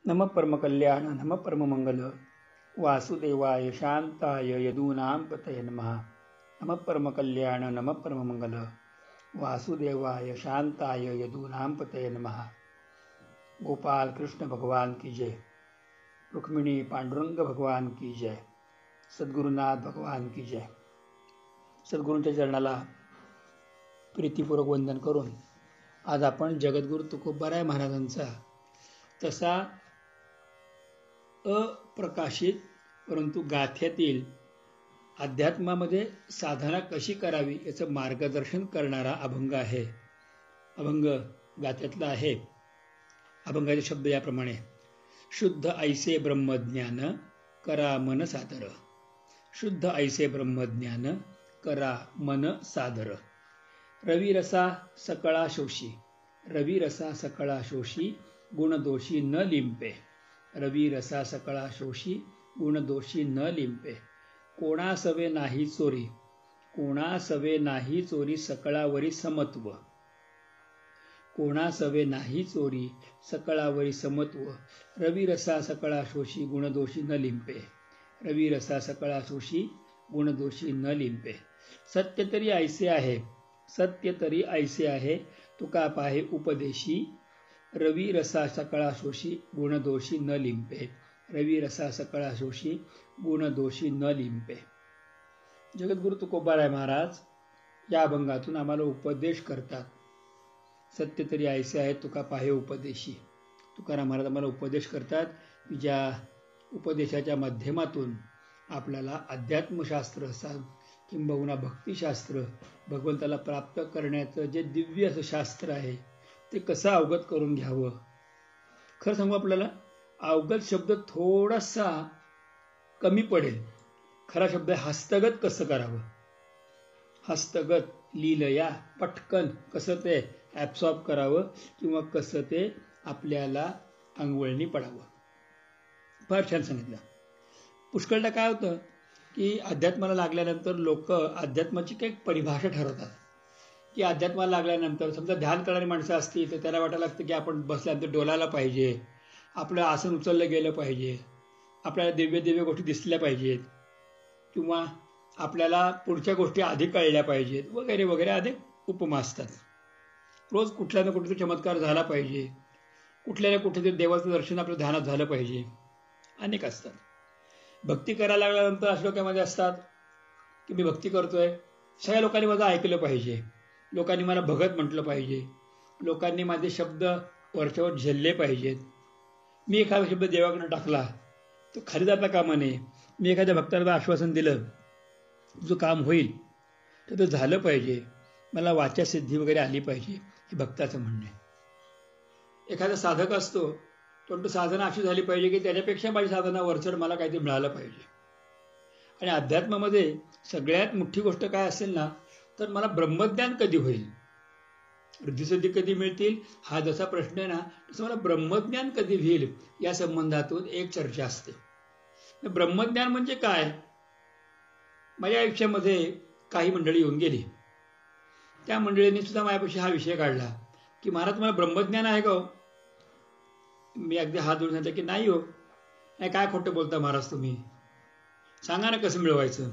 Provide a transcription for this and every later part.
नमः परमकल्याण नमः परममंगल वासुदेवाय शांताय यदूनां पतये नमः। नमः परमकल्याण नमः परममंगल वासुदेवाय शांताय यदूनां पतये नमः। गोपाल कृष्ण भगवान की जय, रुक्मिणी पांडुरंग भगवान की जय, सद्गुरुनाथ भगवान की जय। सद्गुरूंच्या चरणाला प्रीतीपूर्वक वंदन करून आज आपण जगद्गुरु तुकोबाराय महाराजांचा तसा अप्रकाशित परंतु गाथ्यातील अध्यात्मामध्ये साधना कशी करावी याचं मार्गदर्शन करणारा अभंग आहे। अभंग गाथ्यातला आहे। अभंगाचे शब्द याप्रमाणे: शुद्ध ऐसे ब्रह्मज्ञान करा मन सादर, शुद्ध ऐसे ब्रह्मज्ञान करा मन सादर, रविरसा सकळा शोषी, रविरसा सकळा शोषी गुणदोषी न लिंपे, रविरसा सकळा शोषी गुणदोषी न लिंपे, कोणासवे नाही चोरी, कोणासवे नाही चोरी सकळावरी समत्व, कोणासवे नाही चोरी सकळावरी समत्व, रविरसा सकळा शोषी गुणदोषी न लिंपे, रविरसा सकळा शोषी गुणदोषी न लिंपे। सत्य तरी ऐसे आहे, सत्य तरी ऐसे आहे तुका पाहे उपदेशी, रविरसा सकळा शोषी गुणदोषी न लिंपे, रविरसा सकळा शोषी गुणदोषी न लिंपे। जगद्गुरु तुकोबाराय महाराज या अभंगातून आम्हाला उपदेश करतात। सत्य तरी ऐसे आहे तुका पाहे उपदेशी, तुकाराम महाराज आम्हाला उपदेश करतात की ज्या उपदेशाच्या माध्यमातून आपल्याला अध्यात्मशास्त्र किंबहुना भक्तिशास्त्र, भगवंताला प्राप्त करण्याचं जे दिव्य असं शास्त्र आहे ते कसं अवगत करून घ्यावं। खरं सांगू आपल्याला अवगत शब्द थोडासा कमी पडेल, खरा शब्द हस्तगत कसं करावं, हस्तगत लीलया पटकन कसं ते ॲब्सॉर्ब करावं किंवा कसं ते आपल्याला अंगवळणी पडावं। फार छान सांगितलं। पुष्कळदा काय होतं की अध्यात्माला लागल्यानंतर लोक अध्यात्माची काही परिभाषा ठरवतात की अध्यात्माला लागल्यानंतर समजा ध्यान करणारी माणसं असतील तर त्याला वाटायला लागतं की आपण बसल्यानंतर डोलायला पाहिजे, आपलं आसन उचललं गेलं पाहिजे, आपल्याला दिव्य दिव्य गोष्टी दिसल्या पाहिजेत किंवा आपल्याला पुढच्या गोष्टी आधी कळल्या पाहिजेत वगैरे वगैरे अनेक उपमा असतात। रोज कुठल्या ना कुठेतरी चमत्कार झाला पाहिजे, कुठल्या ना कुठेतरी देवाचं दर्शन आपल्या ध्यानात झालं पाहिजे, अनेक असतात। भक्ती करायला लागल्यानंतर अशा डोक्यामध्ये असतात की मी भक्ती करतोय, सगळ्या लोकांनी माझं ऐकलं पाहिजे, लोकांनी मला भगत म्हटलं पाहिजे, लोकांनी माझे शब्द वरच्यावर झेलले पाहिजेत, मी एखादा शब्द देवाकडे टाकला तो खाली जाता कामा नये, मी एखाद्या भक्ताला आश्वासन दिलं तुझं काम होईल तर ते झालं पाहिजे, मला वाचासिद्धी वगैरे आली पाहिजे, हे भक्ताचं म्हणणं आहे। एखादा साधक असतो परंतु साधना अशी झाली पाहिजे की त्याच्यापेक्षा माझी साधना वरचढ मला काहीतरी मिळालं पाहिजे। आणि अध्यात्मामध्ये सगळ्यात मोठी गोष्ट काय असेल ना तर मला ब्रह्मज्ञान कधी होईल, रिद्धिसिद्धी कधी मिळतील हा जसा प्रश्न आहे ना तसं मला ब्रह्मज्ञान कधी होईल या संबंधातून एक चर्चा असते। ब्रह्मज्ञान म्हणजे काय? माझ्या आयुष्यामध्ये काही मंडळी येऊन गेली, त्या मंडळींनी सुद्धा माझ्यापाशी हा विषय काढला की महाराज तुम्हाला ब्रह्मज्ञान आहे का हो? मी अगदी हात जोडून सांगितलं की नाही हो, नाही काय खोटं बोलता महाराज तुम्ही, सांगा ना कसं मिळवायचं।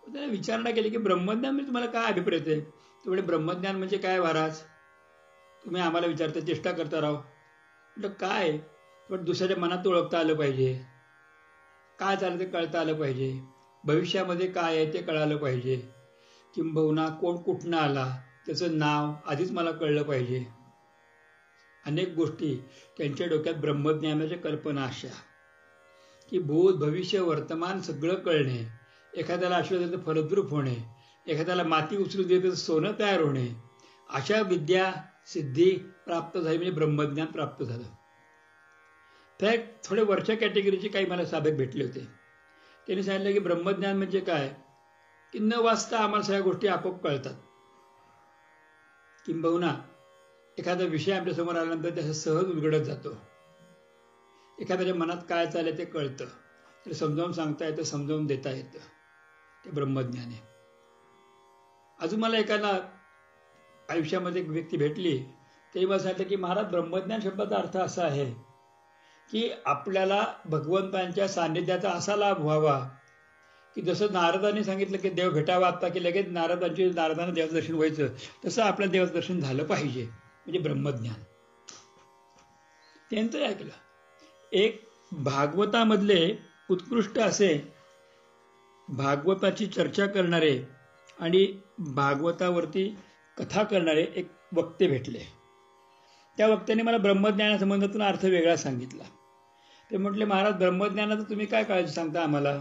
त्याने विचारणा केली की ब्रह्मज्ञान म्हणजे तुम्हाला काय अभिप्रेत आहे? तेवढे ब्रह्मज्ञान म्हणजे काय महाराज, तुम्ही आम्हाला विचारता, चेष्टा करता राव। म्हटलं काय, पण दुसऱ्याच्या मनात ओळखता आलं पाहिजे, काय चाललं ते कळता आलं पाहिजे, भविष्यामध्ये काय आहे ते कळालं पाहिजे, किंबहुना कोण कुठनं आला त्याचं नाव आधीच मला कळलं पाहिजे। अनेक गोष्टी त्यांच्या डोक्यात ब्रह्मज्ञानाच्या कल्पना अशा की भूत भविष्य वर्तमान सगळं कळणे, एखाद्याला आश्वासन देतं फलद्रूप होणे, एखाद्याला माती उचलून देतं सोनं तयार होणे, अशा विद्या सिद्धी प्राप्त झाली म्हणजे ब्रह्मज्ञान प्राप्त झालं। त्या थोडे वरच्या कॅटेगरीचे काही मला साधक भेटले होते, त्यांनी सांगितलं की ब्रह्मज्ञान म्हणजे काय की न वाचता आम्हाला सगळ्या गोष्टी आपोआप कळतात, किंबहुना एखादा विषय आपल्या समोर आल्यानंतर त्याचा सहज उलगडत जातो, एखाद्याच्या मनात काय चाललंय ते कळतं, तर समजावून सांगता येतं, समजावून देता येतं, ते ब्रह्मज्ञान आहे। अजून मला एखादा आयुष्यामध्ये एक व्यक्ती भेटली, ते मला सांगितलं की महाराज ब्रह्मज्ञान शब्दाचा अर्थ असा आहे की आपल्याला भगवंतांच्या सान्निध्याचा असा लाभ व्हावा की जसं नारदांनी सांगितलं की देव भेटावा आत्ता की लगेच नारदांना देवदर्शन व्हायचं, तसं आपलं देवदर्शन झालं पाहिजे, म्हणजे ब्रह्मज्ञान. त्यांचं ऐकलं. एक भागवतामधले उत्कृष्ट असे भागवताची चर्चा करणारे आणि भागवतावरती कथा करणारे एक वक्ते भेटले. त्या वक्त्याने मला ब्रह्मज्ञानासंबंधातून अर्थ वेगळा सांगितला. ते म्हटले, महाराज, ब्रह्मज्ञानाचं तुम्ही काय काळजी सांगता आम्हाला?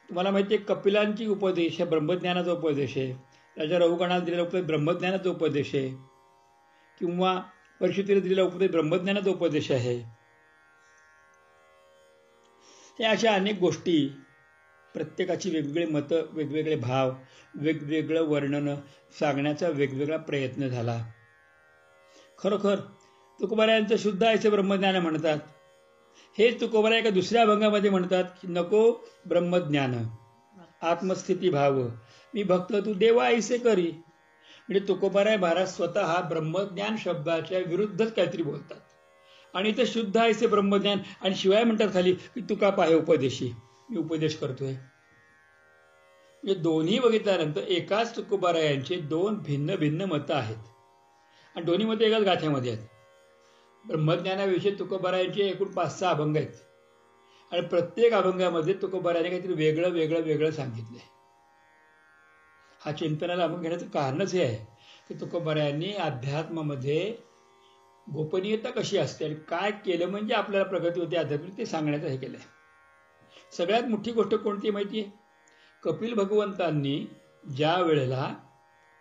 तुम्हाला माहिती आहे कपिलांची उपदेश आहे ब्रह्मज्ञानाचा उपदेश आहे, राजा रघुगणाला दिलेला उपदेश ब्रह्मज्ञानाचा उपदेश आहे, किंवा परीक्षितीला दिलेला उपदेश ब्रह्मज्ञानाचा उपदेश आहे. हे अशा अनेक गोष्टी, प्रत्येकाची वेगवेगळी मतं, वेगवेगळे भाव, वेगवेगळं वर्णन सांगण्याचा वेगवेगळा प्रयत्न झाला. खरोखर तुकोबारायांचं शुद्ध ऐसे ब्रह्मज्ञान म्हणतात. हे तुकोबारा एका दुसऱ्या अभंगामध्ये म्हणतात की नको ब्रह्मज्ञान आत्मस्थिती भाव, मी भक्त तू देवा ऐसे करी. म्हणजे तुकोबाराय महाराज स्वतः ब्रह्मज्ञान शब्दाच्या विरुद्धच काहीतरी बोलतात आणि ते शुद्ध ऐसे ब्रह्मज्ञान, आणि शिवाय म्हणतात खाली की तुका पाहे उपदेशी, मी उपदेश करतोय. म्हणजे दोन्ही बघितल्यानंतर एकाच तुकोबारायांचे दोन भिन्न भिन्न मतं आहेत आणि दोन्ही मतं एकाच गाथ्यामध्ये आहेत. ब्रह्मज्ञानाविषयी तुकोबारायांचे एकूण 5-6 अभंग आहेत आणि प्रत्येक अभंगामध्ये तुकोबारायाने काहीतरी वेगळं वेगळं वेगळं सांगितलंय. हा चिंतनाला अभंग घेण्याचं कारणच हे आहे की तुकोबारायांनी अध्यात्मामध्ये गोपनीयता कशी असते आणि काय केलं म्हणजे आपल्याला प्रगती होते आध्यात्मिक, ते सांगण्याचं हे केलंय. सगळ्यात मोठी गोष्ट कोणती माहिती आहे? कपिल भगवंतांनी ज्या वेळेला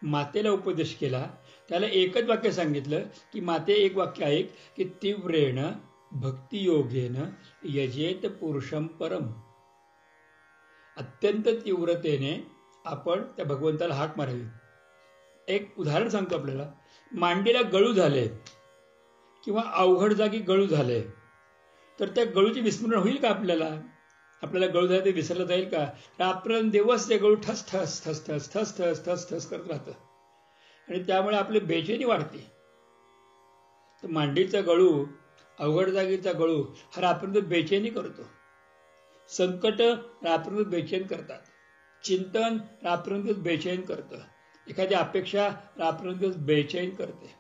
मातेला उपदेश केला त्याला एकच वाक्य सांगितलं की माते, एक वाक्य ऐक की तीव्रेण भक्तियोगेन यजेत पुरुषम परम. अत्यंत तीव्रतेने आपण त्या भगवंताला हाक मारावी. एक उदाहरण सांगतो आपल्याला. मांडीला गळू झाले किंवा अवघड जागी गळू झाले तर त्या गळूची विस्मरण होईल का आपल्याला? आपल्याला गळू झाले ते विसरलं जाईल का? रात्रंदिवस ते गळू ठस ठस ठस ठस ठस ठस ठस ठस करत राहतं आणि त्यामुळे आपली बेचैनी वाढते. तर मांडीचा गळू, अवघड जागीचा गळू हा रात्रंदिवस बेचैनी करतो. संकट रात्रंदिवस बेचैन करतात. चिंतन रात्रंदिवस बेचैन करतं. एखादी अपेक्षा रात्रंदिवस बेचैन करते.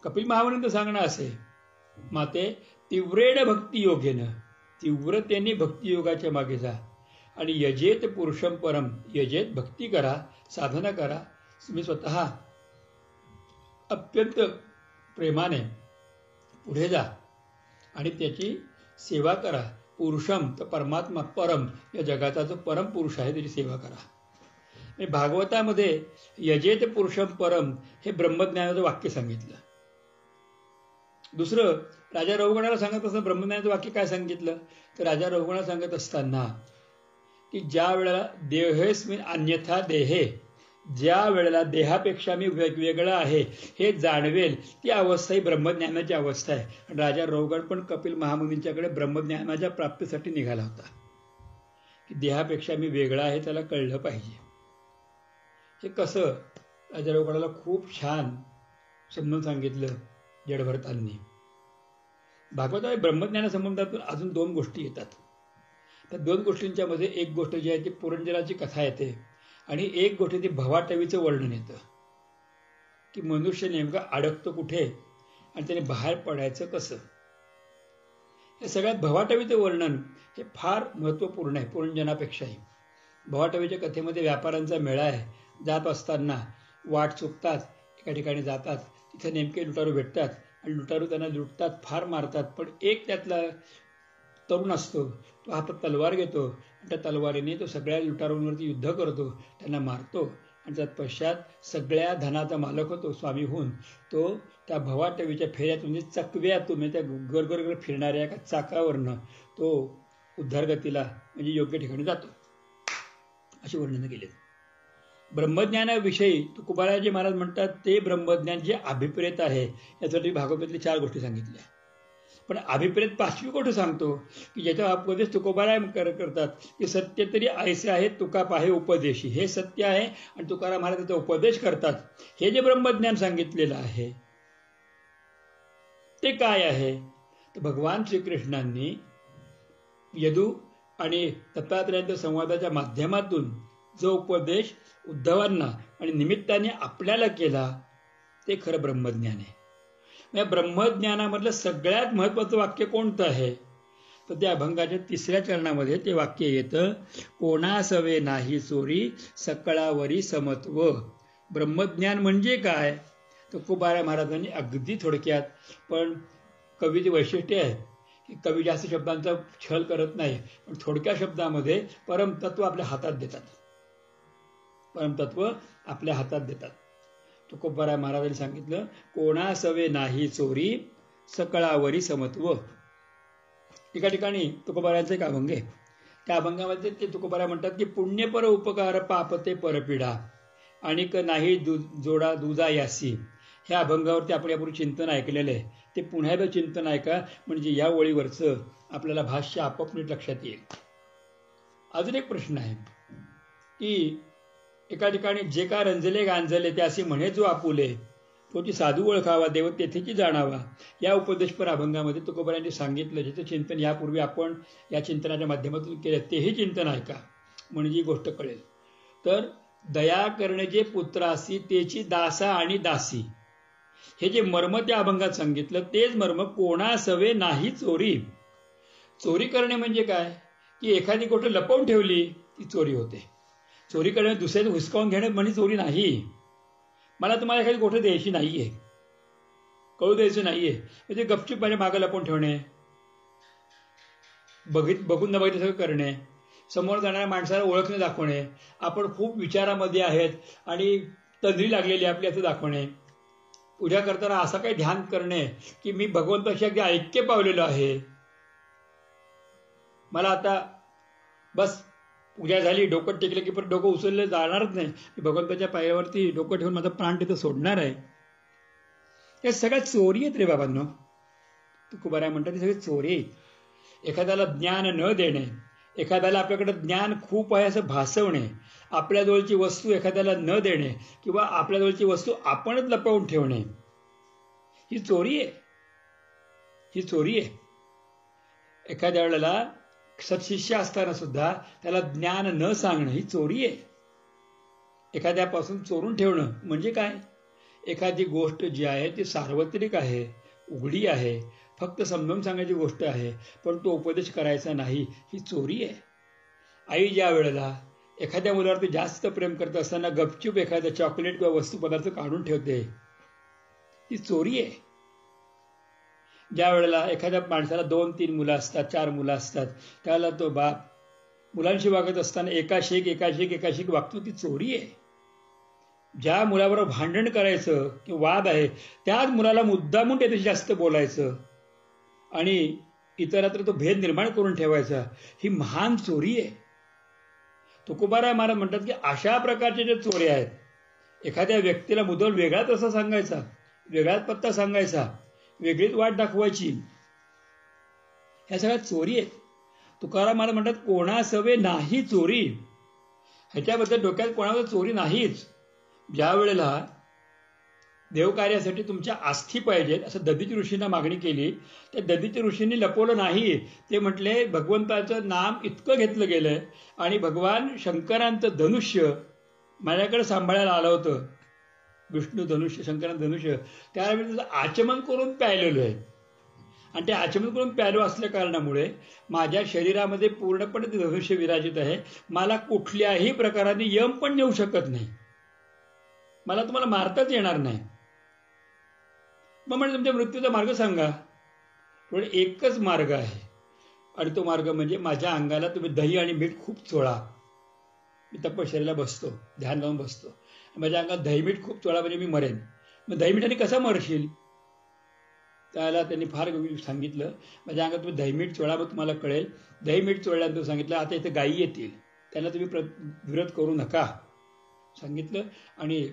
कपिल महामुनींचं सांगणं असे, माते तीव्रेण भक्तियोगेनं, तीव्रतेने भक्तियोगाच्या मागे जा आणि यजेत पुरुषम परम, यजेत भक्ती करा, साधना करा. तुम्ही स्वतः अत्यंत प्रेमाने पुढे जा आणि त्याची सेवा करा. पुरुषम तर परमात्मा, परम या जगाचा जो परम पुरुष आहे त्याची सेवा करा. भागवतामध्ये यजेत पुरुषम परम हे ब्रह्मज्ञानाचं वाक्य सांगितलं. दुसरं, राजा रघुगणाला सांगत असताना ब्रह्मज्ञानाचं वाक्य काय सांगितलं? तर राजा रघुगणाला सांगत असताना की ज्या वेळेला देहेस्मिन अन्यथा देहे, ज्या वेळेला देहापेक्षा मी वेगवेगळा आहे हे जाणवेल ती अवस्था ही ब्रह्मज्ञानाची अवस्था आहे. राजा रघुगण पण कपिल महामुनींच्याकडे ब्रह्मज्ञानाच्या प्राप्तीसाठी निघाला होता की देहापेक्षा मी वेगळा आहे, त्याला कळलं पाहिजे. हे कसं राजा रघुगणाला खूप छान समजून सांगितलं जडभरतांनी. भागवतात ब्रह्मज्ञानासंबंधातून अजून 2 गोष्टी येतात. त्या 2 गोष्टींच्या मध्ये एक गोष्ट जी आहे ती पुरंजनाची कथा येते आणि एक गोष्ट ती भवाटवीचं वर्णन येतं की मनुष्य नेमका अडकतो कुठे आणि त्याने बाहेर पडायचं कसं. हे सगळ्यात भवाटवीचं वर्णन हे फार महत्त्वपूर्ण आहे पुरंजनापेक्षाही. भवाटवीच्या कथेमध्ये व्यापाऱ्यांचा मेळा आहे. जात असताना वाट चुकतात, एका ठिकाणी जातात, तिथे नेमके लुटारू भेटतात आणि लुटारू त्यांना लुटतात, फार मारतात. पण एक त्यातला तरुण असतो, तो हातात तलवार घेतो आणि त्या तलवारीने तो सगळ्या लुटारूंवरती युद्ध करतो, त्यांना मारतो आणि त्यात पश्चात सगळ्या धनाचा मालक होतो, स्वामी होऊन तो त्या भवाटवीच्या फेऱ्यातून म्हणजे चकव्यातून म्हणजे त्या गरगर फिरणाऱ्या एका चाकावरनं तो उद्धारगतीला म्हणजे योग्य ठिकाणी जातो. अशी वर्णनं केली. ब्रह्मज्ञानाविषयी तुकोबाराजी महाराज म्हणतात ते ब्रह्मज्ञान जे अभिप्रेत आहे यासाठी भागवतातली 4 गोष्टी सांगितल्या. पण अभिप्रेत 5वी गोष्ट सांगतो की ज्याचा उपदेश तुकोबाराय करतात की सत्य तरी ऐसे आहे तुका पाहे उपदेशी. हे सत्य आहे आणि तुकाराम महाराज त्याचा उपदेश करतात. हे जे ब्रह्मज्ञान सांगितलेलं आहे ते काय आहे? तर भगवान श्रीकृष्णांनी यदू आणि दत्तात्रेयांच्या संवादाच्या माध्यमातून जो उपदेश उद्धवांना आणि निमित्ताने आपल्याला केला ते खरं ब्रह्मज्ञान आहे. या ब्रह्मज्ञानामधलं सगळ्यात महत्वाचं वाक्य कोणतं आहे? तर त्या अभंगाच्या 3ऱ्या चरणामध्ये ते वाक्य येतं, कोणासवे नाही चोरी सकळावरी समत्व. ब्रह्मज्ञान म्हणजे काय? तर तुकोबाराय महाराजांनी अगदी थोडक्यात, पण कवीचे वैशिष्ट्य आहे की कवी जास्त शब्दांचा छल करत नाही, पण थोडक्या शब्दामध्ये परमतत्व आपल्या हातात देतात. परमतत्व आपल्या हातात देतात. तुकोबाराय महाराजांनी सांगितलं, कोणासवे नाही चोरी सकळावरी समत्व. एका ठिकाणी तुकोबारायांचा एक अभंग आहे. त्या अभंगामध्ये ते तुकोबाराय म्हणतात की पुण्यपर उपकार पापते परपिढा आणि नाही जोडा दुजा यासी. ह्या अभंगावरती आपण यापूर्वी चिंतन ऐकलेलं आहे. ते पुन्हा एकदा चिंतन ऐका, म्हणजे या ओळीवरचं आपल्याला भाष्य आपोआप नीट लक्षात येईल. अजून एक प्रश्न आहे की एका ठिकाणी जे का रंजले गांजले ते असे म्हणे जो आपुले, तोची साधू ओळखावा देव तेथेची जाणावा. या उपदेशपर अभंगामध्ये तुकोबारायांनी सांगितलं, ज्याचं चिंतन यापूर्वी आपण या चिंतनाच्या माध्यमातून केलं, तेही चिंतन ऐका म्हणजे ही गोष्ट कळेल. तर दया करणे जे पुत्रासी तेची दासा आणि दासी, हे जे मर्म त्या अभंगात सांगितलं तेच मर्म कोणासवे नाही चोरी. चोरी करणे म्हणजे काय? की एखादी गोष्ट लपवून ठेवली ती चोरी होते. चोरी करणे दुसऱ्याने हुसकावून घेणे म्हणजे चोरी नाही. मला तुम्हाला एखादी गोष्ट द्यायची नाहीये, कळू द्यायचं नाहीये, म्हणजे गपचूप माझ्या मागं लपवून ठेवणे, बघून न बघितलं सगळं करणे, समोर जाणाऱ्या माणसाला ओळखणे दाखवणे, आपण खूप विचारामध्ये आहेत आणि तंद्री लागलेली आपली असं दाखवणे, पूजा करताना असं काही ध्यान करणे की मी भगवंताशी अगदी ऐक्य पावलेलो आहे, मला आता बस पूजा झाली, डोकं टेकलं की परत डोकं उचललं जाणारच नाही, मी भगवंताच्या पायावरती डोकं ठेवून माझा प्राण तिथं सोडणार आहे. या सगळ्या चोरी आहेत रे बाबांनो. तुकोबाराय म्हणतात ते सगळे चोरी आहेत. एखाद्याला ज्ञान न देणे, एखाद्याला आपल्याकडे ज्ञान खूप आहे असं भासवणे, आपल्याजवळची वस्तू एखाद्याला न देणे किंवा आपल्याजवळची वस्तू आपणच लपवून ठेवणे, ही चोरी आहे. ही चोरी आहे. एखाद्या वेळेला सत्शिष्य असताना सुद्धा त्याला ज्ञान न सांगणं ही चोरी आहे. एखाद्यापासून चोरून ठेवणं म्हणजे काय? एखादी गोष्ट जी आहे ती सार्वत्रिक आहे, उघडी आहे, फक्त समजावून सांगायची गोष्ट आहे, पण तो उपदेश करायचा नाही, ही चोरी आहे. आई ज्या वेळेला एखाद्या मुलावरती जास्त प्रेम करत असताना गपचूप एखाद्या चॉकलेट किंवा वस्तू पदार्थ काढून ठेवते, ही चोरी आहे. ज्या वेळेला एखाद्या माणसाला 2-3 मुलं असतात, 4 मुलं असतात, त्याला तो बाप मुलांशी वागत असताना एकाशिक वागतो, ती चोरी आहे. ज्या मुलाबरोबर भांडण करायचं किंवा वाद आहे त्याच मुलाला मुद्दामून त्याच्याशी जास्त बोलायचं आणि इतरत्र तो भेद निर्माण करून ठेवायचा, ही महान चोरी आहे. तुकोबाराय महाराज म्हणतात की अशा प्रकारचे जे चोरी आहेत, एखाद्या व्यक्तीला मुद्दल वेगळाच असा सांगायचा, वेगळाच पत्ता सांगायचा, वेगळीच वाट दाखवायची, ह्या सगळ्या चोरी आहेत. तुकाराम महाराज म्हणतात कोणासवे नाही चोरी. ह्याच्याबद्दल डोक्यात कोणावर चोरी नाहीच. ज्या वेळेला देवकार्यासाठी तुमच्या आस्थी पाहिजेत असं दधीची ऋषींना मागणी केली, त्या दधीची ऋषींनी लपवलं नाही. ते म्हटले भगवंताचं नाम इतकं घेतलं गेलंय आणि भगवान शंकरांचं धनुष्य माझ्याकडे सांभाळायला आलं होतं, विष्णू धनुष्य, शंकरांचं धनुष्य, त्यावेळी त्याचं आचमन करून प्यायलेलो आहे आणि ते आचमन करून प्यायलो असल्या कारणामुळे माझ्या शरीरामध्ये पूर्णपणे ते धनुष्य विराजित आहे. मला कुठल्याही प्रकाराने यम पण नेऊ शकत नाही, मला तुम्हाला मारताच येणार नाही. मग म्हणजे तुमच्या मृत्यूचा मार्ग सांगा. पण एकच मार्ग आहे आणि तो मार्ग म्हणजे माझ्या अंगाला तुम्ही दही आणि मीठ खूप चोळा. मी तपश्चर्येला बसतो, ध्यान लावून बसतो, माझ्या अंगात दही मीठ खूप चोळा म्हणजे मी मरेन. मग दही मिठाने कसं मरशील? त्याला त्यांनी फार सांगितलं माझ्या अंगात तुम्ही दही मीठ चोळा, मग तुम्हाला कळेल. दही मीठ चोळल्यानंतर सांगितलं आता इथे गायी येतील, त्यांना तुम्ही विरोध करू नका सांगितलं. आणि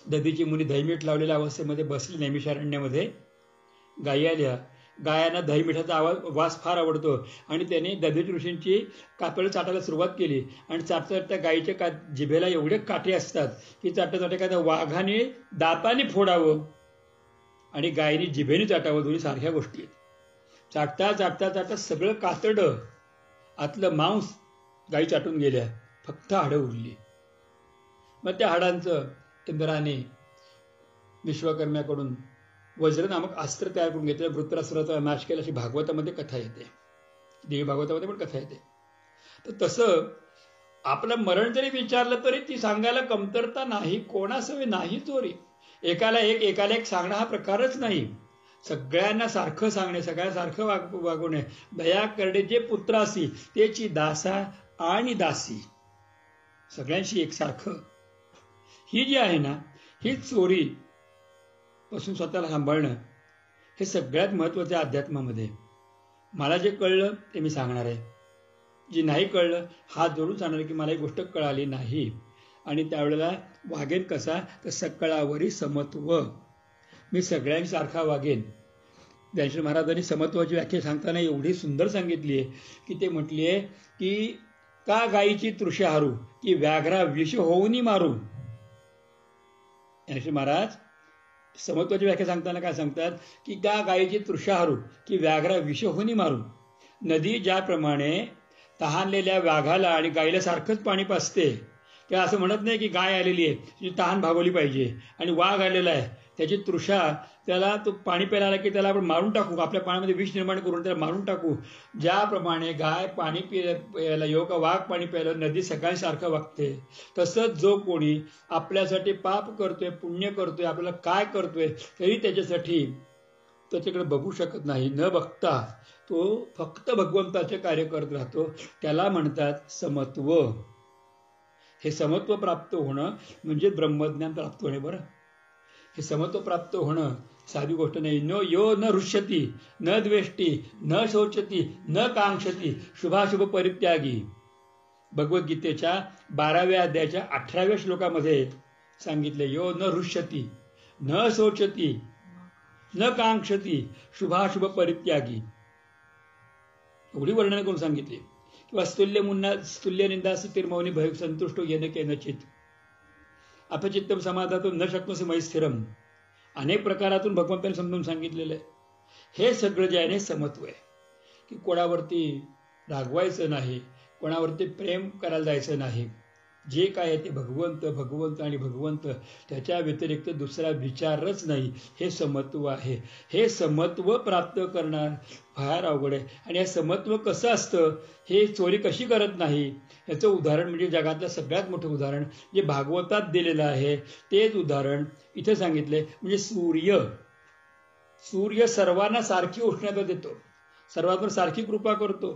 दधीची मुनी दहीमीठ लावलेल्या अवस्थेमध्ये बसली नैमिषारण्यामध्ये. गायी आल्या, गायांना दहीमिठाचा वास फार आवडतो आणि त्याने दधीच ऋषींची कातळ चाटायला सुरुवात केली आणि चाटता त्या गायीच्या जिभेला एवढे काटे असतात की चाटता एखाद्या वाघाने दाताने फोडावं आणि गायीने जिभेने चाटावं, दोन्ही सारख्या गोष्टी आहेत. चाटता चाटता चाटता सगळं कातडं, आतलं मांस गायी चाटून गेल्या, फक्त हाडं उरली. मग त्या हाडांचं इंद्राने विश्वकर्म्याकडून वज्र नामक अस्त्र तयार करून घेतलं, वृत्रासुराचा नाश केला, अशी भागवतामध्ये कथा येते, देवी भागवतामध्ये पण कथा येते. तर तसं आपलं मरण जरी विचारलं तरी ती सांगायला कमतरता नाही, कोणासवे नाही चोरी. एकाला एक सांगणं हा प्रकारच नाही. सगळ्यांना सारखं सांगणे, सगळ्यांना सारखं वागवणे. दया करणे जे पुत्रासी तेची दासा आणि दासी, सगळ्यांशी एकसारखं. ही जी आहे ना, ही चोरी पासून स्वतःला सांभाळणं हे सगळ्यात महत्वाचं आहे अध्यात्मामध्ये. मला जे कळलं ते मी सांगणार आहे, जे नाही कळलं हात जोडून सांगणार की मला ही गोष्ट कळाली नाही. आणि त्यावेळेला वागेन कसा, तर सकळावरी समत्व, मी सगळ्यांनी सारखा वागेन. ज्ञानेश्वर महाराजांनी समत्वाची व्याख्या सांगताना एवढी सुंदर सांगितली आहे की ते म्हटली आहे की का गायीची तृषा हरू, की व्याघ्रा विष होऊनी मारू. ज्ञानेश्वर महाराज समत्वाची व्याख्या सांगताना काय सांगतात की का गायीची तृषा हरू, की व्याघ्रा विष होऊनी मारू. नदी ज्याप्रमाणे तहानलेल्या वाघाला आणि गायीला सारखंच पाणी पाजते, किंवा असं म्हणत नाही की गाय आलेली आहे तिची तहान भागवली पाहिजे आणि वाघ आलेला आहे त्याची तृषा, त्याला तो पाणी प्यायला आला की त्याला आपण मारून टाकू, आपल्या पाण्यामध्ये विष निर्माण करून त्याला मारून टाकू. ज्याप्रमाणे गाय पाणी प्यायला येऊ का वाघ पाणी प्यायला नदी सगळ्यांसारखं वागते, तसंच जो कोणी आपल्यासाठी पाप करतोय, पुण्य करतोय, आपल्याला काय करतोय तरी त्याच्यासाठी त्याच्याकडे बघू शकत नाही, न बघता तो फक्त भगवंताचे कार्य करत राहतो, त्याला म्हणतात समत्व. हे समत्व प्राप्त होणं म्हणजे ब्रह्मज्ञान प्राप्त होणे. बरं, हे समत्व प्राप्त होणं साधी गोष्ट नाही. यो न हृष्यती न द्वेष्टी न शोचती न कांक्षती शुभाशुभ परित्यागी. भगवद्गीतेच्या 12व्या अध्यायाच्या 18व्या श्लोकामध्ये सांगितले, यो न हृष्यती न शोचती न कांक्षती शुभाशुभ परित्यागी. एवढी वर्णन करून सांगितली. किंवा स्तुल्य निंदा स्थिरमौनी भय संतुष्टो येन केनचित अपचित्तम समाधातून न शक्नोसी मयि स्थिरम. अनेक प्रकारातून भगवंतांनी समजून सांगितलेलं आहे. हे सगळं जे आहे समत्व आहे, की कोणावरती रागवायचं नाही, कोणावरती प्रेम करायला जायचं नाही. जे काय आहे ते भगवंत भगवंत आणि भगवंत, त्याच्या व्यतिरिक्त दुसरा विचारच नाही. हे समत्व आहे. हे समत्व प्राप्त करणार फार अवघड आहे. आणि हे समत्व कसं असतं, हे चोरी कशी करत नाही, याचं उदाहरण म्हणजे जगातलं सगळ्यात मोठं उदाहरण जे भागवतात दिलेलं आहे तेच उदाहरण इथे सांगितले. म्हणजे सूर्य सर्वांना सारखी उष्णता देतो, सर्वांवर सारखी कृपा करतो.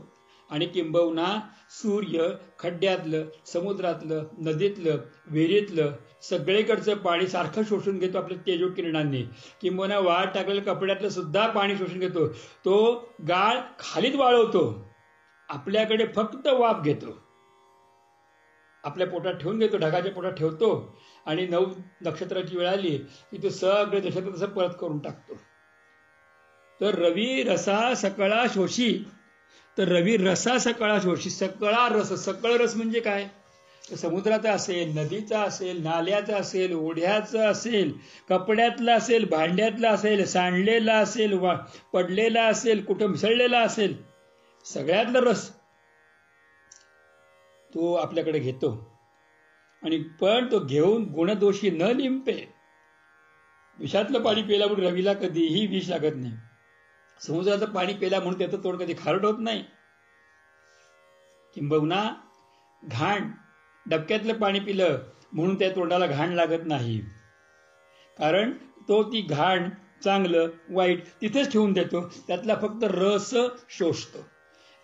आणि किंबहुना सूर्य खड्ड्यातलं, समुद्रातलं, नदीतलं, विहिरीतलं सगळीकडचं पाणी सारखं शोषून घेतो आपल्या तेजो किरणांनी. किंबहुना वाळ टाकलेल्या कपड्यातलं सुद्धा पाणी शोषून घेतो. तो गाळ खालीच वाळवतो, आपल्याकडे फक्त वाफ घेतो, आपल्या पोटात ठेवून घेतो, ढगाच्या पोटात ठेवतो आणि 9 नक्षत्राची वेळ आली की तो सगळे जसं तसं परत करून टाकतो. तर रवी रसा सकळा शोषी, तर रवी रसा सकळा शोषी. सकळा रस, सकळ रस म्हणजे काय, तर समुद्राचा असेल, नदीचा असेल, नाल्याचा असेल, ओढ्याचा असेल, कपड्यातला असेल, भांड्यातला असेल, सांडलेला असेल, पडलेला असेल, कुठं मिसळलेला असेल, सगळ्यातला रस तो आपल्याकडे घेतो. आणि पण तो घेऊन गुणदोषी न लिंपे. विषातलं पाणी प्यायला म्हणून रवीला कधीही विष लागत नाही. समुद्राचं पाणी प्यायला म्हणून त्याचं तोंड कधी खारट होत नाही. किंबहुना घाण डबक्यातलं पाणी पिलं म्हणून त्या तोंडाला घाण लागत नाही, कारण तो ती घाण चांगलं वाईट तिथेच ठेवून देतो, त्यातला फक्त रस शोषतो.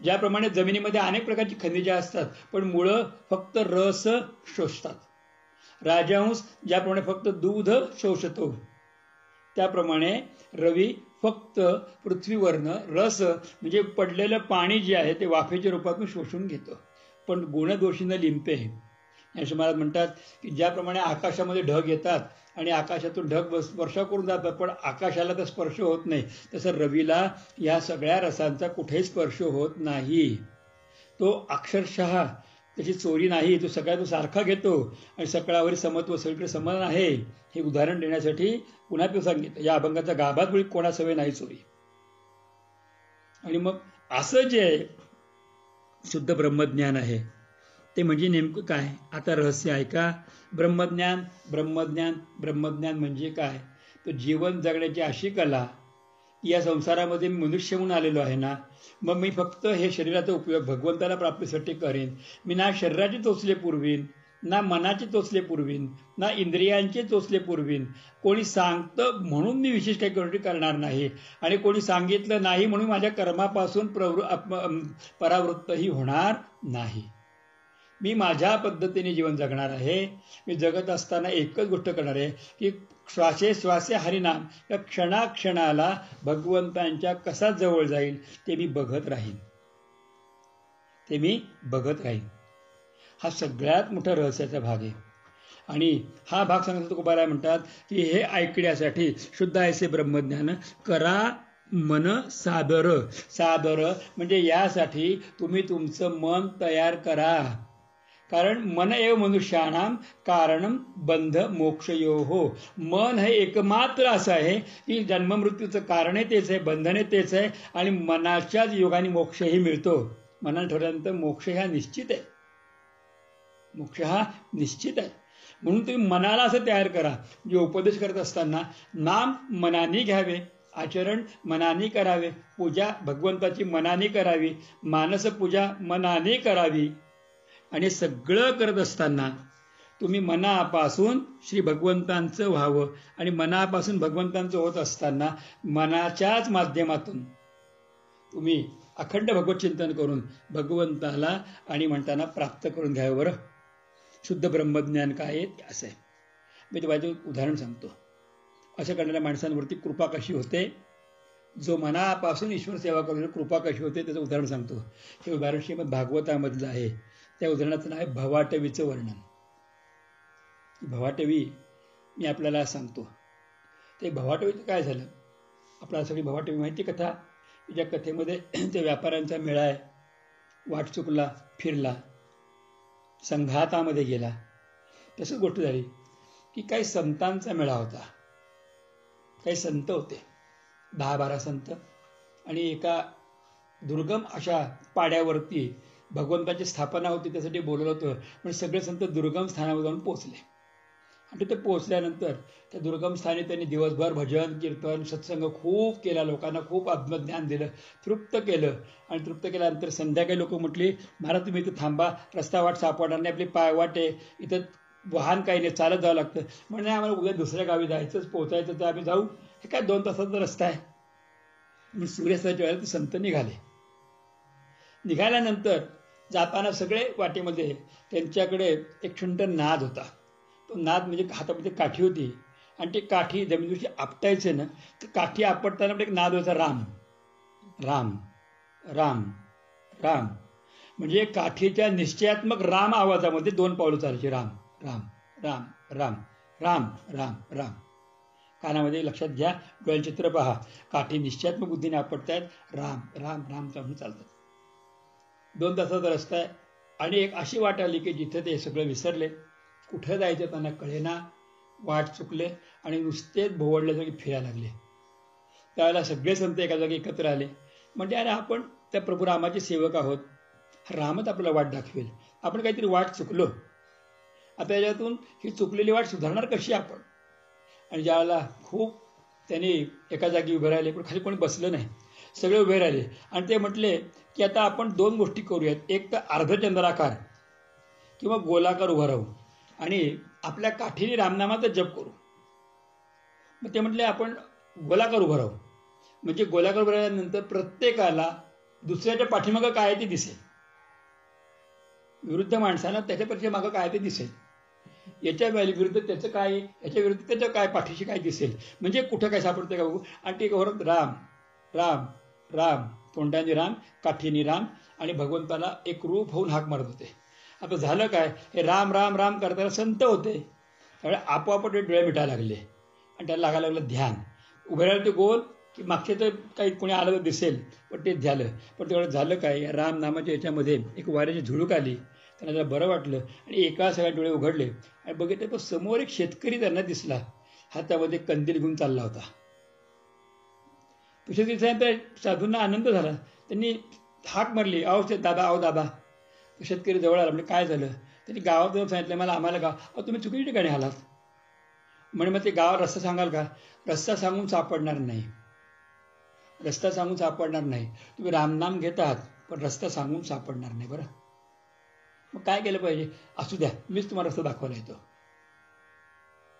ज्याप्रमाणे जमिनीमध्ये अनेक प्रकारची खनिजे असतात पण मुळं फक्त रस शोषतात. राजहंस ज्याप्रमाणे फक्त दूध शोषतो, त्याप्रमाणे रवी फक्त पृथ्वीवरनं रस म्हणजे पडलेलं पाणी जे आहे ते वाफेच्या रूपातून शोषून घेतो. पण गुणदोषीनं लिंपे. असे महाराज म्हणतात की ज्याप्रमाणे आकाशामध्ये ढग येतात आणि आकाशातून ढग वर्षा करून जातात पण आकाशाला तर स्पर्श होत नाही, तसं रवीला या सगळ्या रसांचा कुठेही स्पर्श होत नाही. तो अक्षरशः त्याची चोरी नाही, तो सगळ्या तो सारखा घेतो आणि सकळावरील समत्व सगळीकडे समान आहे हे उदाहरण देण्यासाठी पुन्हा तो सांगितलं, या अभंगाचा गाभात मुळी कोणा सवय नाही चोरी. आणि मग असं जे शुद्ध ब्रह्मज्ञान आहे ते म्हणजे नेमकं काय? आता रहस्य ऐका. ब्रह्मज्ञान ब्रह्मज्ञान ब्रह्मज्ञान म्हणजे काय? तर जीवन जगण्याची अशी कला, या संसारामध्ये मी मनुष्य म्हणून आलेलो आहे ना, मग मी फक्त हे शरीराचा उपयोग भगवंताला प्राप्तीसाठी करेन. मी ना शरीराचे चोचले पुरवीन, ना मनाचे चोचले पुरवीन, ना इंद्रियांचे चोचले पुरवीन. कोणी सांगतं म्हणून मी विशेष काही गोष्टी करणार नाही आणि कोणी सांगितलं नाही म्हणून माझ्या कर्मापासून परावृत्तही होणार नाही. मी माझ्या पद्धतीने जीवन जगणार आहे. मी जगत असताना एकच गोष्ट करणार आहे की श्वासे श्वासे हरिनाम या क्षणाक्षणाला भगवंतांच्या कसा जवळ जाईल ते मी बघत राहीन. हा सगळ्यात मोठा रहस्याचा भाग आहे. आणि हा भाग सांगतो तुकोबाराय म्हणतात की हे ऐकण्यासाठी शुद्ध ऐसे ब्रह्मज्ञान करा मन सादर. सादर म्हणजे यासाठी तुम्ही तुमचं मन तयार करा. कारण मन एव मनुष्याणाम कारणम बंध मोक्षयोहो. मन हे एकमात्र असं आहे की जन्ममृत्यूचं कारण तेच आहे, बंधने तेच आहे आणि मनाच्याच योगाने मोक्षही मिळतो. मनाने ठरवल्यानंतर मोक्ष हा निश्चित आहे. मोक्ष हा निश्चित आहे. म्हणून तुम्ही मनाला असं तयार करा. जे उपदेश करत असताना नाम मनाने घ्यावे, आचरण मनाने करावे, पूजा भगवंताची मनाने करावी, मानस पूजा मनाने करावी. आणि सगळं करत असताना तुम्ही मनापासून श्री भगवंतांचं व्हावं आणि मनापासून भगवंतांचं होत असताना मनाच्याच माध्यमातून तुम्ही अखंड भगवत चिंतन करून भगवंताला आणि म्हणताना प्राप्त करून घ्यावं. बरं, शुद्ध ब्रह्मज्ञान काय आहे असं आहे. मी तुम्हाला उदाहरण सांगतो. असं करणाऱ्या माणसांवरती कृपा कशी होते, जो मनापासून ईश्वर सेवा करून कृपा कशी होते त्याचं उदाहरण सांगतो. हे उदाहरण श्रीमद भागवतामधलं आहे. त्या उदाहरणाचं नाव आहे भवाटवीचं वर्णन. भवाटवी मी आपल्याला सांगतो. ते भवाटवीचं काय झालं, आपल्याला सगळी भवाटवी माहिती कथा. ज्या कथेमध्ये त्या व्यापाऱ्यांचा मेळा आहे, वाट चुकला, फिरला, संघातामध्ये गेला. तसंच गोष्ट झाली की काही संतांचा मेळा होता. काही संत होते, 10-12 संत, आणि एका दुर्गम अशा पाड्यावरती भगवंताची स्थापना होती, त्यासाठी बोलवलं होतं. पण सगळे संत दुर्गम स्थानावर जाऊन पोहोचले. आणि तिथे पोहोचल्यानंतर त्या दुर्गम स्थानी त्यांनी दिवसभर भजन कीर्तन सत्संग खूप केला, लोकांना खूप आत्मज्ञान दिलं, तृप्त केलं. आणि तृप्त केल्यानंतर संध्याकाळी लोक म्हटली, महाराज तुम्ही इथं थांबा, रस्ता वाट सापडणार नाही, आपली पायवाट आहे, इथं वाहन काही नाही, चालत जावं लागतं. म्हणजे आम्हाला उद्या दुसऱ्या गावी जायचंच, पोहोचायचं, तर आम्ही जाऊ, हे काय 2 तासाचा रस्ता आहे. म्हणून सूर्यास्ताच्या वेळेला ते संत निघाले. निघाल्यानंतर जाताना सगळे वाटेमध्ये त्यांच्याकडे एक छुंट नाद होता. तो नाद म्हणजे हातामध्ये काठी होती आणि ती काठी जमिनीवरची आपटायचे ना, तर काठी आपटताना एक नाद होता, राम राम राम राम. म्हणजे काठीच्या निश्चयात्मक राम आवाजामध्ये 2 पावलं चालायची, राम राम राम राम राम राम राम. कानामध्ये लक्षात घ्या, डोळ्यांचे चित्र पहा, काठी निश्चयात्मक बुद्धीने आपटतायत, राम राम राम म्हणून चालतात. 2 तासाचा रस्ता आहे आणि एक अशी वाट आली की जिथे ते सगळं विसरले, कुठं जायचं त्यांना कळेना, वाट चुकले आणि नुसतेच भोवडल्या जागी फिरायला लागले. त्यावेळेला सगळे संत एका जागी एकत्र आले. म्हणजे अरे आपण त्या प्रभू रामाचे सेवक आहोत, रामच आपल्याला वाट दाखवेल, आपण काहीतरी वाट चुकलो, आता याच्यातून ही चुकलेली वाट सुधारणार कशी आपण. आणि ज्यावेळेला खूप त्यांनी एका जागी उभे राहिले, पण खाली कोणी बसलं नाही, सगळे उभे राहिले. आणि ते म्हटले की आता आपण 2 गोष्टी करूयात, एक तर अर्धचंद्राकार किंवा गोलाकार उभा राहू आणि आपल्या काठीने रामनामाचा जप करू. मग ते म्हटले आपण गोलाकार उभं राहू. म्हणजे गोलाकार उभं राहिल्यानंतर प्रत्येकाला दुसऱ्याच्या पाठीमागं काय ते दिसेल, विरुद्ध माणसाला त्याच्या मागं काय ते दिसेल, याच्या विरुद्ध त्याचं काय, याच्या विरुद्ध त्याचं काय, पाठीशी काय दिसेल, म्हणजे कुठं काय सापडतं का बघू. आणि ते घरात राम राम राम, तोंडाने राम, काठीने राम, आणि भगवंताला एक रूप होऊन हाक मारत होते. आता झालं काय, हे राम राम राम करताना संत होते, त्यामुळे आपोआप ते डोळे मिटायला लागले आणि त्याला लागायला लागलं ध्यान. उभे राहिले ते गोल की मागचे तर काही कोणी आलं तर दिसेल, पण ते झालं. पण तेवढं झालं काय, या राम नामाच्या याच्यामध्ये एक वाऱ्याची झुळूक आली त्यांना जरा बरं वाटलं आणि एका सगळ्या डोळे उघडले आणि बघितलं तो समोर एक शेतकरी त्यांना दिसला, हातामध्ये कंदील घेऊन चालला होता. तो शेतकरी त्या साधूंना आनंद झाला. त्यांनी हाक मारली, आहो दादा, आहो दादा. तो शेतकरी जवळ आला, म्हणजे काय झालं? त्यांनी गावात जाऊन सांगितलं, मला आम्हाला गाव. अहो तुम्ही चुकीच्या ठिकाणी आलात. म्हणे मग ते गावात रस्ता सांगाल का? रस्ता सांगून सापडणार नाही, रस्ता सांगून सापडणार नाही. तुम्ही रामनाम घेतात पण रस्ता सांगून सापडणार नाही. बरं, मग काय केलं पाहिजे? असू द्या, मीच तुम्हाला रस्ता दाखवायला येतो.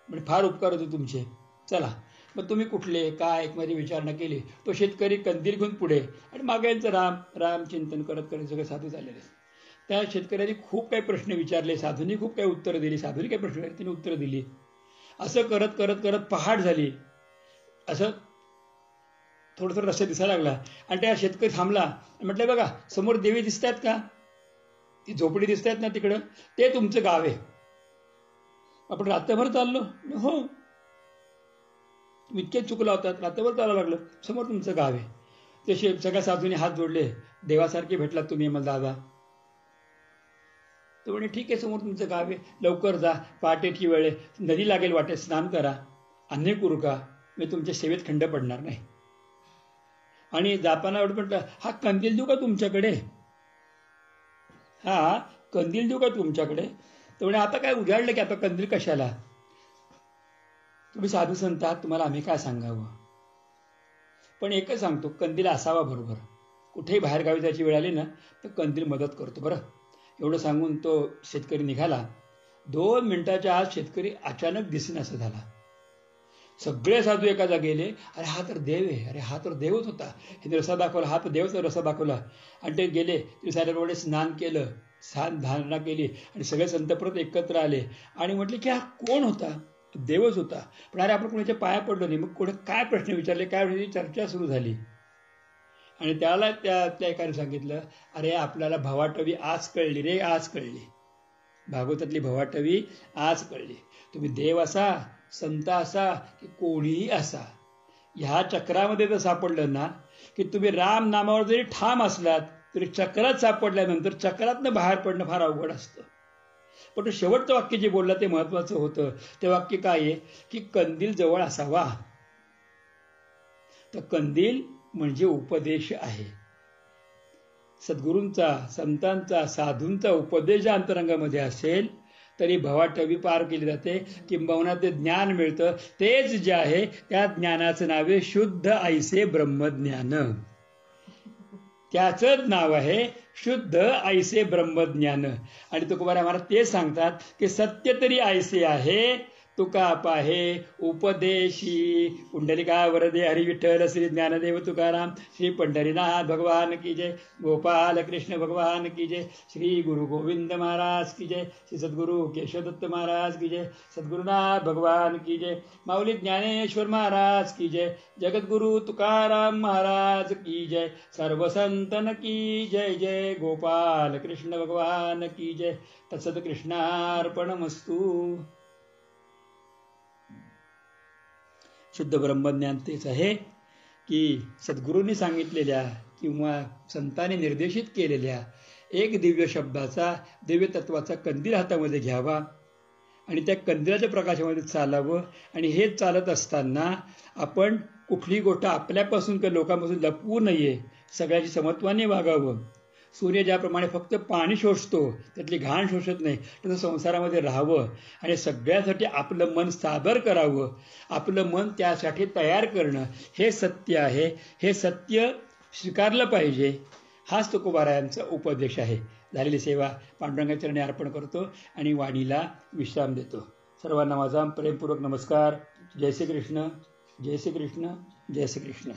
म्हणजे फार उपकार होते तुमचे, चला. मग तुम्ही कुठले काय माझी विचारणा केली. तो शेतकरी कंदील घेऊन पुढे आणि मागे यांचं राम राम चिंतन करत करत सगळे साधू झालेले. त्या शेतकऱ्यांनी खूप काही प्रश्न विचारले, साधूंनी खूप काही उत्तरं दिली, साधूंनी काही प्रश्न तिने उत्तरं दिली. असं करत करत करत पहाट झाली. असं थोडं थोडं रस्ता दिसायला लागला आणि त्या शेतकरी थांबला आणि म्हटलं, बघा समोर देवी दिसत आहेत का? ती झोपडी दिसत आहेत ना तिकडं, ते तुमचं गाव आहे. आपण रात्रभर चाललो? हो. इतके चुकला होतात, रात्रभर चालावं लागलं. समोर तुमचं गाव आहे. ते सगळ्या साधूंनी हात जोडले, देवासारखे भेटलात तुम्ही मला दादा. तो म्हणे ठीक आहे, समोर तुमचं गाव आहे, लवकर जा, पहाटेची वेळ आहे, नदी लागेल वाटेत, स्नान करा, अन्य करू का, मी तुमच्या सेवेत खंड पडणार नाही. आणि जाताना म्हटलं, हा कंदील देऊ का तुमच्याकडे? हा कंदील देऊ का तुमच्याकडे? तर म्हणे आता काय उजाडलं की आता कंदील कशाला? तुम्ही साधू संत आहात, तुम्हाला आम्ही काय सांगावं. पण एकच सांगतो, कंदील असावा बरोबर. कुठेही बाहेर गावी जायची वेळ आली ना तर कंदील मदत करतो. बरं, एवढं सांगून तो शेतकरी निघाला. 2 मिनिटाच्या आत शेतकरी अचानक दिसेनासा झाला. सगळे साधू एका जागी गेले. अरे हा तर देव आहे, अरे हा तर देवच होता, हे रस्ता दाखवला, हा तर देवचा रस्ता दाखवला. आणि ते गेले, ते साऱ्या स्नान केलं, धारणा केली आणि सगळे संत परत एकत्र आले आणि म्हटले की हा कोण होता? देवच होता. पण अरे आपण कोणाच्या पाया पडलो नाही. मग कोणी काय प्रश्न विचारले, काय चर्चा सुरू झाली. आणि त्याला त्या एकाने सांगितलं, अरे आपल्याला भवाटवी आज कळली रे, आज कळली. भागवतातली भवाटवी आज कळली. तुम्ही देव असा, संत असा की कोणीही असा, ह्या चक्रामध्ये जर सापडलं ना की तुम्ही राम नामावर जरी ठाम असलात तरी चक्रात सापडल्यानंतर चक्रातनं बाहेर पडणं फार अवघड असतं. पण तो शेवटचं वाक्य जे बोललं ते महत्वाचं होतं. ते वाक्य काय आहे की कंदील जवळ असावा. तर कंदील म्हणजे उपदेश आहे. सद्गुरूंचा, संतांचा, साधूंचा उपदेश ज्या अंतरंगामध्ये असेल तरी भवाटवी पार केली जाते. किंबहुना ते ज्ञान मिळतं. तेच जे आहे त्या ज्ञानाचं नाव आहे शुद्ध ऐसे ब्रह्मज्ञान. त्याचंच नाव आहे शुद्ध ऐसे ब्रह्मज्ञान. आणि तुकोबाराय महाराज ते सांगतात की सत्य तरी ऐसे आहे तुका पाहे उपदेशी. पुंडलिका वरदे हरी विठ्ठल श्री ज्ञानदेव तुकाराम. श्री पंढरीनाथ भगवान की जय. गोपाल कृष्ण भगवान की जय. श्री गुरु गोविंद महाराज की जय. श्री सद्गुरु केशवदत्त महाराज की जय. सद्गुरुनाथ भगवान की जय. माऊली ज्ञानेश्वर महाराज की जय. जगद्गुरु तुकाराम महाराज की जय. सर्व संतन की जय जय. गोपाल कृष्ण भगवान की जय. तत्सत कृष्णार्पणमस्तु. शुद्ध ब्रह्मज्ञान तेच आहे की सद्गुरूंनी सांगितलेल्या किंवा संतांनी निर्देशित केलेल्या एक दिव्य शब्दाचा, दिव्य तत्वाचा कंदील हातामध्ये घ्यावा आणि त्या कंदिलाच्या प्रकाशामध्ये चालावं. आणि हे चालत असताना आपण कुठली गोष्ट आपल्यापासून किंवा लोकांपासून लपवू नये, सगळ्याची समत्वाने वागावं. सूर्य ज्याप्रमाणे फक्त पाणी शोषतो, त्यातली घाण शोषत नाही, तसं संसारामध्ये राहावं आणि सगळ्यासाठी आपलं मन सादर करावं. आपलं मन त्यासाठी तयार करणं हे सत्य आहे. हे सत्य स्वीकारलं पाहिजे. हाच तुकोबारायांचा उपदेश आहे. झालेली सेवा पांडुरंगाच्या चरणी अर्पण करतो आणि वाणीला विश्राम देतो. सर्वांना माझा प्रेमपूर्वक नमस्कार. जय श्री कृष्ण, जय श्री कृष्ण, जय श्री कृष्ण.